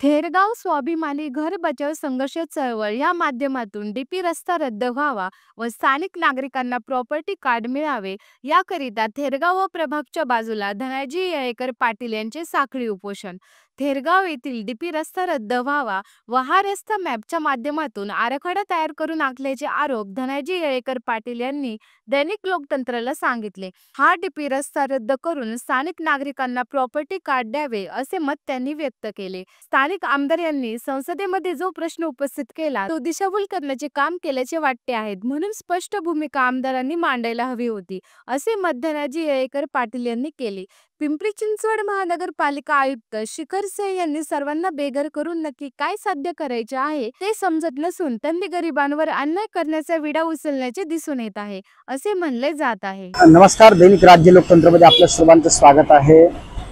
थेरगाव स्वाभिमानी घर बचाव संघर्ष चळवळ या माध्यमातून डीपी रस्ता रद्द व्हावा व स्थानिक नागरिकांना प्रॉपर्टी कार्ड मिळावे याकरिता थेरगाव व प्रभागच्या बाजूला धनाजी येळेकर पाटील यांचे साखळी उपोषण। थेरगाव येथील डीपी रस्ता रद्द व्हावा व हा रस्ता मॅपच्या माध्यमातून आराखडा तयार करून आखल्याचे आरोप धनाजी येळेकर पाटील यांनी दैनिक लोकतंत्रला सांगितले। हा डीपी रस्ता रद्द करून स्थानिक नागरिकांना प्रॉपर्टी कार्ड द्यावे असे मत त्यांनी व्यक्त केले। स्थानिक आमदार यांनी संसदेमध्ये जो प्रश्न उपस्थित केला तो दिशाभूल करण्याचे काम केल्याचे वाटते आहे, म्हणून स्पष्ट भूमिका आमदारांनी मांडायला हवी होती असे मत धनाजी येळेकर पाटील यांनी केले। पिंपरी चिंचवड महानगरपालिका आयुक्त शिखर सिंह यांनी सर्वांना बेघर करून नक्की काय साध्य करायचे आहे ते समजत नसून त्यांनी गरिबांवर अन्याय करण्याचा विडा उचलण्याचे दिसून येत आहे असे म्हणले जात आहे। नमस्कार, दैनिक राज्य लोकतंत्रमध्ये आपल्या सर्वांचं स्वागत आहे।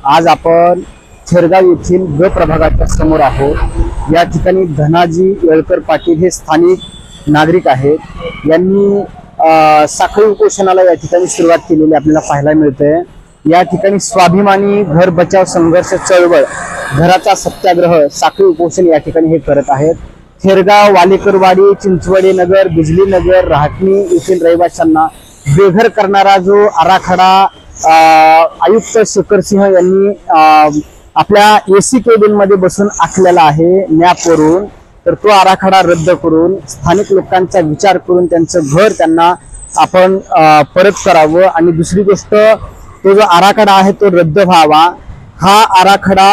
आज आपण थेरगाव येथील ग प्रभागाच्या समोर आहोत। या ठिकाणी धनाजी येळेकर पाटील हे स्थानिक नागरिक आहेत। यांनी साखळी उपोषणाला या ठिकाणी सुरुवात केलेली आपल्याला पाहायला मिळते। या ठिकाणी स्वाभिमानी घर बचाव संघर्ष चळवळ घराचा सत्याग्रह साखळी उपोषण या ठिकाणी हे करत आहेत। थेरगाव, वालेकरवाडी, चिंचवडे नगर, बिजली नगर, राहटणी येथील रहिवाशांना बेघर करणारा जो आराखडा आयुक्त शिखर सिंह यांनी आपल्या एसी केबिन मध्ये बसून आखलेला आहे मॅपवरून, तर तो आराखडा रद्द करून स्थानिक लोकांचा विचार करून त्यांचं घर त्यांना आपण परत करावं आणि दुसरी गोष्ट तो जो आराखडा आहे तो रद्द व्हावा। हा आराखडा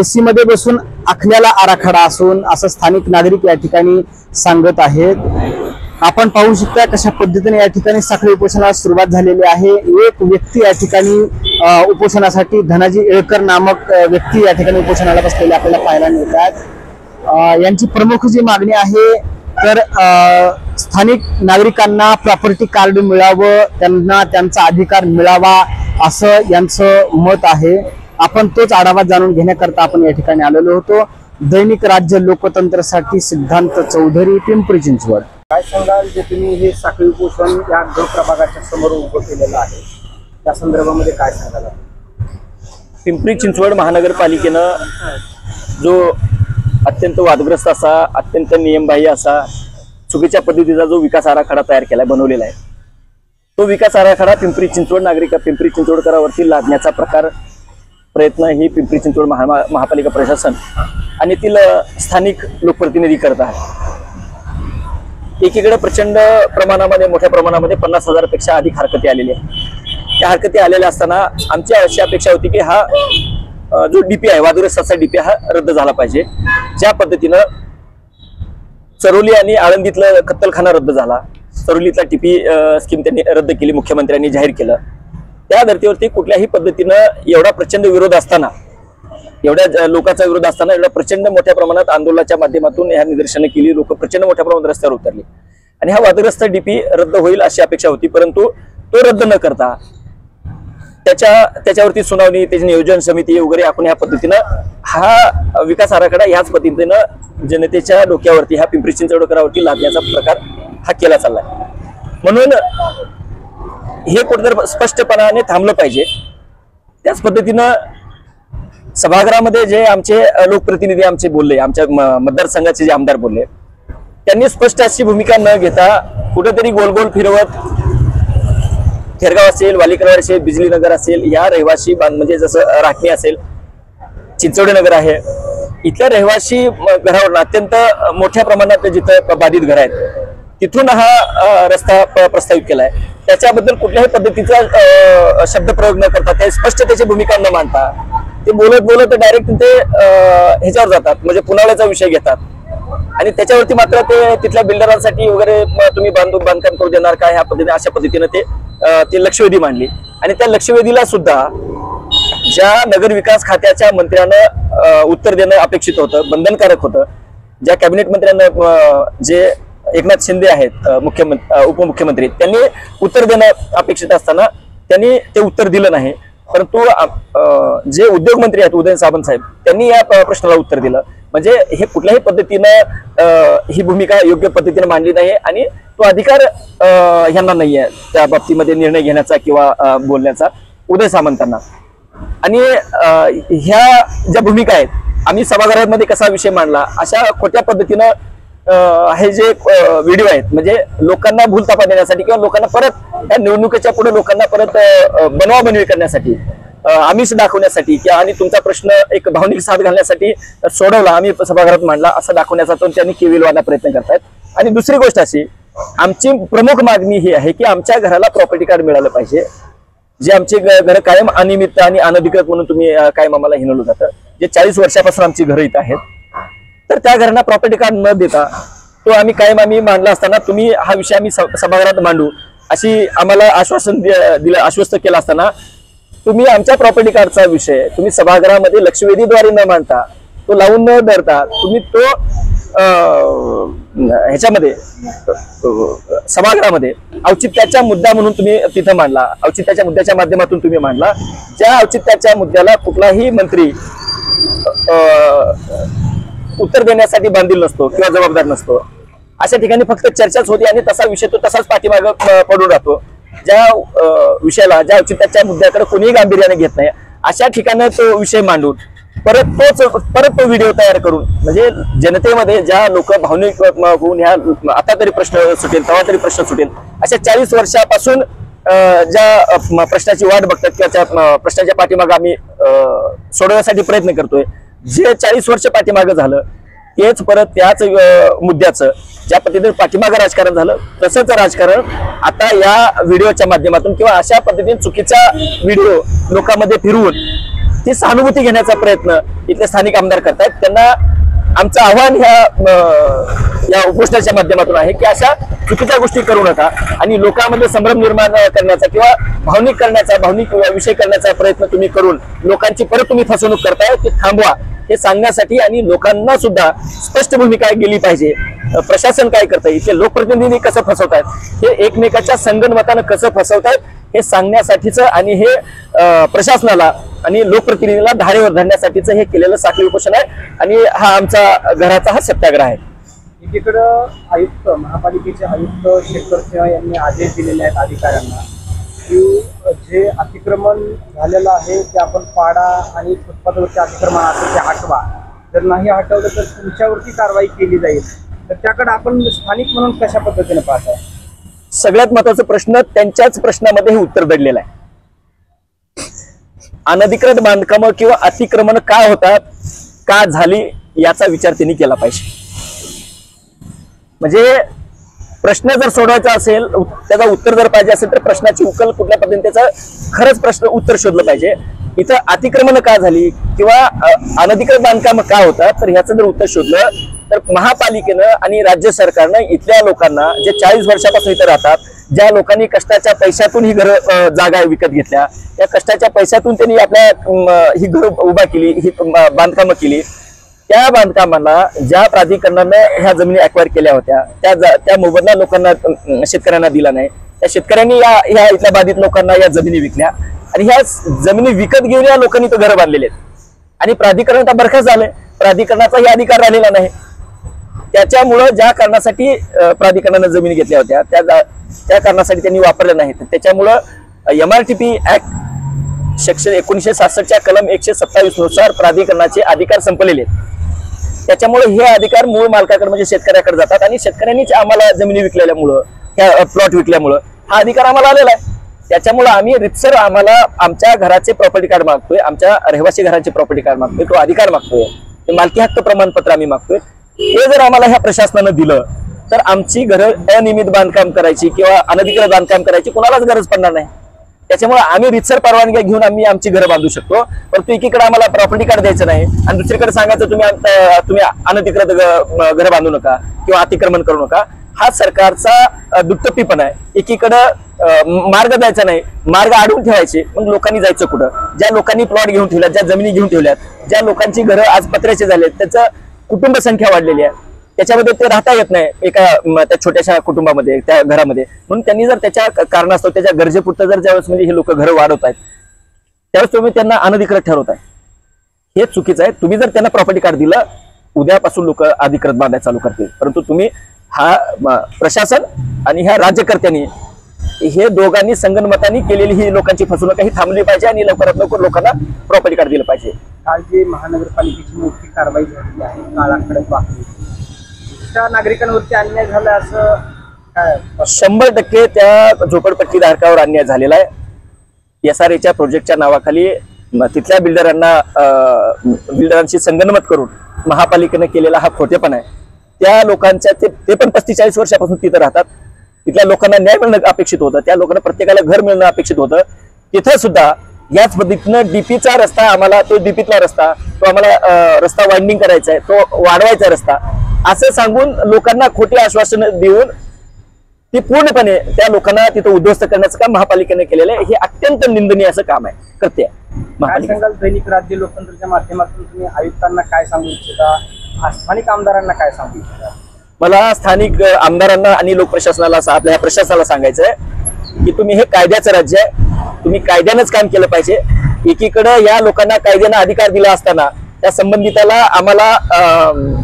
एसी मध्ये बसून आखलेला आराखडा असून असं स्थानिक नागरिक या ठिकाणी सांगत आहेत। आपण पाहू शकता कशा पद्धतीने या ठिकाणी साखळी उपोषणाला सुरुवात झालेली आहे। एक व्यक्ती या ठिकाणी उपोषणासाठी धनाजी येळेकर नामक व्यक्ती या ठिकाणी उपोषणाला बसलेले आपल्याला पाहायला मिळतात। यांची प्रमुख जी मागणी आहे तर स्थानिक नागरिकांना प्रॉपर्टी कार्ड मिळावं, त्यांना त्यांचा अधिकार मिळावा असं यांचं मत आहे। आपण तोच आढावा जाणून घेण्याकरता आपण या ठिकाणी आलेलो होतो। दैनिक राज्य लोकतंत्रसाठी सिद्धांत चौधरी, पिंपरी चिंचवड। काय सांगाल जे तुम्ही हे साखळी उपोषण या ग प्रभागाच्या समोर उभं केलेलं आहे त्या संदर्भामध्ये काय सांगाल? पिंपरी चिंचवड महानगरपालिकेनं जो अत्यंत वादग्रस्त असा, अत्यंत नियमबाह्य असा, चुकीच्या पद्धतीचा जो विकास आराखडा तयार केला बनवलेला आहे, तो विकास आराखडा पिंपरी चिंचवडकरावरती लादण्याचा प्रयत्न ही पिंपरी चिंचवड महापालिका प्रशासन आणि येथील स्थानिक लोकप्रतिनिधी करत आहेत। एकीकडे प्रचंड प्रमाणामध्ये, मोठ्या प्रमाणामध्ये 50,000 पेक्षा अधिक हरकती आलेल्या आहेत। त्या हरकती आलेल्या असताना आमची अशी अपेक्षा होती की हा जो डीपी आहे, वादग्रस्ताचा डीपी हा रद्द झाला पाहिजे। ज्या पद्धतीनं चरोली आणि आळंदीतलं कत्तलखाना रद्द झाला, चरोलीतला टीपी स्कीम त्यांनी रद्द केली, मुख्यमंत्र्यांनी जाहीर केलं। त्या धर्तीवरती कुठल्याही पद्धतीनं एवढा प्रचंड विरोध असताना, एवढ्या लोकांचा विरोध असताना, एवढ्या प्रचंड मोठ्या प्रमाणात आंदोलनाच्या माध्यमातून ह्या निदर्शनं केली, लोक प्रचंड मोठ्या प्रमाणात रस्त्यावर उतरली आणि हा वादग्रस्त डीपी रद्द होईल अशी अपेक्षा होती। परंतु तो रद्द न करता त्याच्यावरती सुनावणी, त्याची नियोजन समिती वगैरे आपण ह्या पद्धतीनं हा विकास आराखडा ह्याच पद्धतीनं जनतेच्या डोक्यावरती, ह्या पिंपरी चिंचवडकरावरती लादण्याचा प्रकार हा केला चाललाय। म्हणून हे कुठेतरी स्पष्टपणाने थांबलं पाहिजे। त्याच पद्धतीनं सभागृहामध्ये जे आमचे लोकप्रतिनिधी आमचे बोलले, आमच्या मतदारसंघाचे जे आमदार बोलले, त्यांनी स्पष्ट अशी भूमिका न घेता कुठेतरी गोल फिरवत थेरगाव असेल, वालेकरवाडी असेल, बिजली नगर असेल, या रहिवासी म्हणजे जसं राहटणी असेल, चिंचवडे नगर आहे, इथल्या रहिवासी घरावर अत्यंत मोठ्या प्रमाणात जिथं बाधित घर आहेत तिथून हा रस्ता प्रस्तावित केलाय। त्याच्याबद्दल कुठल्याही पद्धतीचा शब्द प्रयोग न करता, ते स्पष्ट त्याची भूमिका न मांडता ते बोलत डायरेक्ट ते ह्याच्यावर जातात, म्हणजे पुनावळ्याचा विषय घेतात आणि त्याच्यावरती मात्र ते तिथल्या बिल्डरांसाठी वगैरे तुम्ही बांधकाम करू देणार काय, ह्या पद्धतीने अशा पद्धतीने ते लक्षवेधी मांडली। आणि त्या लक्षवेधीला सुद्धा ज्या नगर विकास खात्याच्या मंत्र्यानं उत्तर देणं अपेक्षित होतं, बंधनकारक होतं, ज्या कॅबिनेट मंत्र्यांना जे एकनाथ शिंदे आहेत उपमुख्यमंत्री, त्यांनी उत्तर देणं अपेक्षित असताना त्यांनी ते उत्तर दिलं नाही। परंतु जे उद्योग मंत्री आहेत उदयन सामंत साहेब, त्यांनी या प्रश्नाला उत्तर दिलं। म्हणजे हे कुठल्याही पद्धतीनं ही भूमिका योग्य पद्धतीने मांडली नाही आणि तो अधिकार ह्यांना नाही आहे त्या बाबतीमध्ये निर्णय घेण्याचा किंवा बोलण्याचा उदय सामंतांना। आणि ह्या ज्या भूमिका आहेत आम्ही सभागृहामध्ये कसा विषय मांडला, अशा खोट्या पद्धतीनं हे जे व्हिडिओ आहेत म्हणजे लोकांना भूलथापा देण्यासाठी किंवा लोकांना परत या निवडणुकीच्या पुढे लोकांना परत बनवाबनवी करण्यासाठी, आमिष दाखवण्यासाठी किंवा आणि तुमचा प्रश्न एक भावनिक साथ घालण्यासाठी सोडवला, आम्ही सभागृहात मांडला असं दाखवण्याचा तो त्यांनी केविलवाना प्रयत्न करतायत. आणि दुसरी गोष्ट अशी, आमची प्रमुख मागणी ही आहे की आमच्या घराला प्रॉपर्टी कार्ड मिळालं पाहिजे. जे आमचे घर कायम अनियमित आणि अनधिकृत म्हणून तुम्ही कायम आम्हाला हिनवलं जातं, जे 40 वर्षापासून आमची घरं इथं आहेत, तर त्या घरांना प्रॉपर्टी कार्ड न देता तो आम्ही मांडला असताना तुम्ही हा विषय आम्ही सभागृहात मांडू अशी आम्हाला आश्वासन दिलं, आश्वस्त केलं असताना तुम्ही आमच्या प्रॉपर्टी कार्डचा विषय तुम्ही सभागृहामध्ये लक्षवेधीद्वारे न मांडता, तो लावून न धरता तुम्ही तो ह्याच्यामध्ये सभागृहामध्ये औचित्याचा मुद्दा म्हणून तुम्ही तिथं मांडला, औचित्याच्या मुद्द्याच्या माध्यमातून तुम्ही मांडला. ज्या औचित्याच्या मुद्द्याला कुठलाही मंत्री उत्तर देण्यासाठी बांधील नसतो किंवा जबाबदार नसतो, अशा ठिकाणी फक्त चर्चाच होती आणि तसा विषय तो तसाच पाठीमाग पडून राहतो. ज्या विषयाला, ज्या औचित्याच्या मुद्द्याकडे कोणीही गांभीर्याने घेत नाही, अशा ठिकाणी तो विषय मांडून परत तो व्हिडिओ तयार करून म्हणजे जनतेमध्ये ज्या लोक भावनिक होऊन ह्या आता तरी प्रश्न सुटेल तेव्हा तरी प्रश्न सुटेल अशा 40 वर्षापासून ज्या प्रश्नाची वाट बघतात किंवा त्या प्रश्नाच्या पाठीमागे आम्ही सोडवण्यासाठी प्रयत्न करतोय, जे 40 वर्ष पाठीमागं झालं तेच परत त्याच मुद्द्याचं ज्या पद्धतीने पाठीमागं राजकारण झालं तसंच राजकारण आता या व्हिडिओच्या माध्यमातून किंवा अशा पद्धतीने चुकीचा व्हिडिओ लोकांमध्ये फिरवून ती सहानुभूती घेण्याचा प्रयत्न इथले स्थानिक आमदार करतायत. त्यांना आमचं आव्हान या उपोषणाच्या माध्यमातून आहे की अशा चुकीच्या गोष्टी करू नका आणि लोकांमध्ये संभ्रम निर्माण करण्याचा किंवा भावनिक विषय करण्याचा प्रयत्न तुम्ही करून लोकांची परत तुम्ही फसवणूक करताय, ते थांबवा हे सांगण्यासाठी आणि लोकांना सुद्धा स्पष्ट भूमिका गेली पाहिजे. प्रशासन काय करतंय, इथे लोकप्रतिनिधी कसं फसवतायत, हे एकमेकाच्या संगनमतानं कसं फसवतायत हे सांगण्यासाठीचं आणि हे प्रशासनाला आणि लोकप्रतिनिधीला धारेवर धरण्यासाठीचं हे केलेलं साखळी उपोषण आहे आणि हा आमचा घराचा हा सत्याग्रह आहे. एकीकडं आयुक्त, महापालिकेचे आयुक्त शेखर सिंह यांनी आदेश दिलेले आहेत अधिकाऱ्यांना की जे अतिक्रमण झालेलं आहे ते आपण पाडा आणि फुटपाथवरचे अतिक्रमण असेल ते हटवा, जर नाही हटवलं तर तुमच्यावरती कारवाई केली जाईल. तर त्याकडे आपण स्थानिक म्हणून कशा पद्धतीने पाहताय? सगळ्यात महत्वाचा प्रश्न त्यांच्याच प्रश्नामध्ये हे उत्तर दडलेलं आहे. अनधिकृत बांधकाम किंवा अतिक्रमण का होतात, का झाली याचा विचार त्यांनी केला पाहिजे. म्हणजे प्रश्न जर सोडवायचा असेल, त्याचा उत्तर जर पाहिजे असेल तर प्रश्नाची उकल कुठल्या पद्धतीने त्याचं खरंच प्रश्न उत्तर शोधलं पाहिजे. इथं अतिक्रमण का झाली किंवा अनधिकृत बांधकाम का होतात तर ह्याचं जर उत्तर शोधलं तर महापालिकेनं आणि राज्य सरकारनं इथल्या लोकांना जे 40 वर्षापासून इथं राहतात, ज्या लोकांनी कष्टाच्या पैशातून ही घर जागा विकत घेतल्या, त्या कष्टाच्या पैशातून त्यांनी आपल्या ही घर उभा केली, ही बांधकामं केली, त्या बांधकामांना ज्या प्राधिकरणानं ह्या जमिनी अक्वायर केल्या होत्या त्या मोबदला लोकांना शेतकऱ्यांना दिला नाही. त्या शेतकऱ्यांनी ह्या इथल्या बाधित लोकांना या जमिनी विकल्या आणि ह्या जमिनी विकत घेऊन या लोकांनी तो घर बांधलेले आहेत आणि प्राधिकरण आता बरखास्त झालंय, प्राधिकरणाचाही अधिकार राहिलेला नाही. त्याच्यामुळं ज्या कारणासाठी प्राधिकरणानं जमिनी घेतल्या होत्या त्या कारणासाठी त्यांनी वापरल्या नाहीत. त्याच्यामुळं MRTP ऍक्ट सेक्शन 1966च्या कलम 127 नुसार प्राधिकरणाचे अधिकार संपलेले आहेत. त्याच्यामुळे हे अधिकार मूळ मालकाकडे म्हणजे शेतकऱ्याकडे जातात आणि शेतकऱ्यांनीच आम्हाला जमिनी विकलेल्यामुळं, ह्या प्लॉट विकल्यामुळं हा अधिकार आम्हाला आलेला आहे. त्याच्यामुळे आम्ही रितसर आम्हाला आमच्या घराचे प्रॉपर्टी कार्ड मागतोय, आमच्या रहिवासी घराचे प्रॉपर्टी कार्ड मागतोय, तो अधिकार मागतोय, ते मालकी हक्क प्रमाणपत्र आम्ही मागतोय. हे जर आम्हाला ह्या प्रशासनानं दिलं तर आमची घरं अनियमित बांधकाम करायची किंवा अनधिकृत बांधकाम करायची कोणालाच गरज पडणार नाही. त्याच्यामुळे आम्ही रितसर परवानगी घेऊन आम्ही आमची घरं बांधू शकतो. परंतु एकीकडे आम्हाला प्रॉपर्टी कार्ड द्यायचं नाही आणि दुसरीकडे सांगायचं तुम्ही अनधिकृत घरं बांधू नका किंवा अतिक्रमण करू नका. हा सरकारचा दुट्टप्पीपणा आहे. एकीकडं मार्ग द्यायचा नाही, मार्ग अडवून ठेवायचे, मग लोकांनी जायचं कुठं? ज्या लोकांनी प्लॉट घेऊन ठेवल्यात, ज्या जमिनी घेऊन ठेवल्यात, ज्या लोकांची घरं आज पत्र्याचे झालेत, त्याचं कुटुंब संख्या वाढलेली आहे, त्याच्यामध्ये ते राहता येत नाही एका त्या छोट्याशा कुटुंबामध्ये, त्या घरामध्ये. म्हणून त्यांनी जर त्याच्या कारणास्तव त्याच्या गरजेपुरतं जर ज्यावेळेस म्हणजे हे लोक घरं वाढवत आहेत त्यावेळेस तुम्ही त्यांना अनधिकृत ठरवताय, हे चुकीचं आहे. तुम्ही जर त्यांना प्रॉपर्टी कार्ड दिलं, उद्यापासून लोक अधिकृत बांधायला चालू करतील. परंतु तुम्ही हा प्रशासन आणि ह्या राज्यकर्त्यांनी हे दोघांनी संगनमतानी केलेली ही लोकांची फसवणूक ही थांबली पाहिजे आणि लवकरात लवकर लोकांना प्रॉपर्टी कार्ड दिलं पाहिजे. काल जे महानगरपालिकेची मोठी कारवाई झालेली आहे काळाकडे वाकडी त्या नागरिकांवरती अन्याय झाला असं काय? 100% त्या झोपडपट्टी धारकावर अन्याय झालेला आहे. SRAच्या प्रोजेक्टच्या नावाखाली तिथल्या बिल्डरांशी संगनमत करून महापालिकेने केलेला हा खोटेपणा आहे. त्या लोकांच्या ते पण 45 वर्षापासून तिथं राहतात. तिथल्या लोकांना न्याय मिळणं अपेक्षित होतं, त्या लोकांना प्रत्येकाला घर मिळणं अपेक्षित होतं. तिथं सुद्धा याच पद्धतीनं डीपीचा रस्ता आम्हाला तो डीपीतला रस्ता तो आम्हाला रस्ता वाइंडिंग करायचा आहे, तो वाढवायचा रस्ता असं सांगून लोकांना खोटी आश्वासन देऊन ते पूर्णपणे त्या लोकांना तिथं उद्ध्वस्त करण्याचं काम महापालिकेने केलेलं आहे. हे अत्यंत निंदनीय असं काम आहे करते काय सांगाल? दैनिक राज्य लोकतंत्रच्या माध्यमातून तुम्ही आयुक्तांना काय सांगू इच्छिता, स्थानिक आमदारांना काय सांगू इच्छिता? मला स्थानिक आमदारांना आणि लोकप्रशासनाला आपल्या प्रशासनाला सांगायचं आहे की तुम्ही हे कायद्याचं राज्य आहे, तुम्ही कायद्यानंच काम केलं पाहिजे. एकीकडे या लोकांना कायद्यानं अधिकार दिला असताना त्या संबंधिताला आम्हाला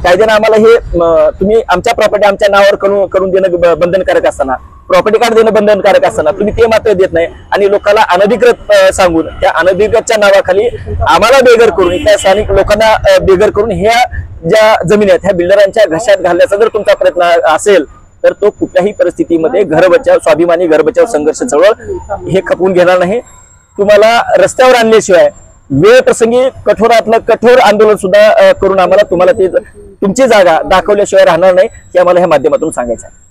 कायद्यानं आम्हाला हे तुम्ही आमच्या प्रॉपर्टी आमच्या नावावर करून देणं बंधनकारक असताना, प्रॉपर्टी कार्ड देणं बंधनकारक असताना तुम्ही ते मात्र देत नाही आणि लोकांना अनधिकृत सांगून त्या अनधिकृतच्या नावाखाली आम्हाला बेघर करून त्या स्थानिक लोकांना बेघर करून ह्या ज्या जमिनी आहेत ह्या बिल्डरांच्या घशात घालण्याचा जर तुमचा प्रयत्न असेल तर तो कुठल्याही परिस्थितीमध्ये घर बचाव स्वाभिमानी घर बचाव संघर्ष चळवळ हे खपवून घेणार नाही. तुम्हाला रस्त्यावर आणल्याशिवाय वेळ प्रसंगी कठोरातलं कठोर आंदोलन सुद्धा करून आम्हाला तुम्हाला ते तुमची जागा दाखवल्याशिवाय राहणार नाही हे आम्हाला ह्या माध्यमातून सांगायचं आहे.